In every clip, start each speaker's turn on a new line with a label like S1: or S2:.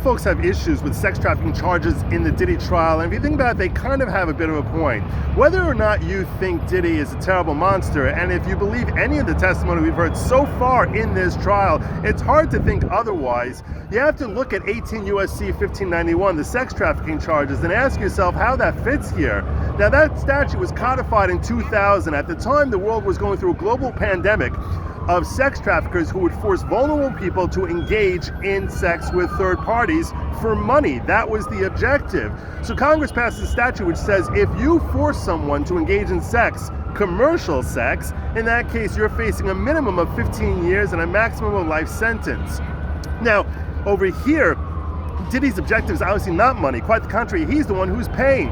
S1: folks have issues with sex trafficking charges in the Diddy trial, and if you think about it, they kind of have a bit of a point. Whether or not you think Diddy is a terrible monster, and if you believe any of the testimony we've heard so far in this trial, it's hard to think otherwise. You have to look at 18 U.S.C. 1591, the sex trafficking charges, and ask yourself how that fits here. Now, that statute was codified in 2000. At the time, the world was going through a global pandemic of sex traffickers who would force vulnerable people to engage in sex with third parties for money. That was the objective. So Congress passed a statute which says if you force someone to engage in sex, commercial sex, in that case you're facing a minimum of 15 years and a maximum of life sentence. Now, over here, Diddy's objective is obviously not money. Quite the contrary, he's the one who's paying.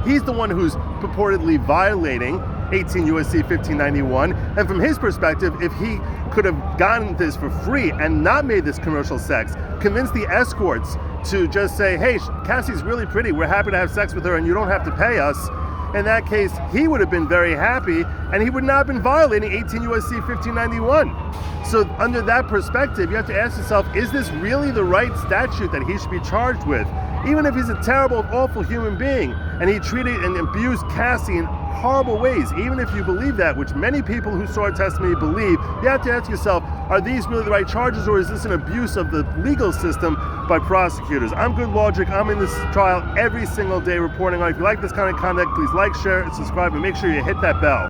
S1: He's the one who's purportedly violating 18 U.S.C. 1591, and from his perspective, if he could have gotten this for free and not made this commercial sex, convinced the escorts to just say, hey, Cassie's really pretty, we're happy to have sex with her and you don't have to pay us, in that case, he would have been very happy and he would not have been violating 18 U.S.C. 1591. So under that perspective, you have to ask yourself, is this really the right statute that he should be charged with? Even if he's a terrible, awful human being and he treated and abused Cassie in horrible ways, even if you believe that, which many people who saw her testimony believe, you have to ask yourself, are these really the right charges, or is this an abuse of the legal system by prosecutors? I'm Good Logic. I'm in this trial every single day reporting on it. If you like this kind of content, please like, share, and subscribe, and make sure you hit that bell.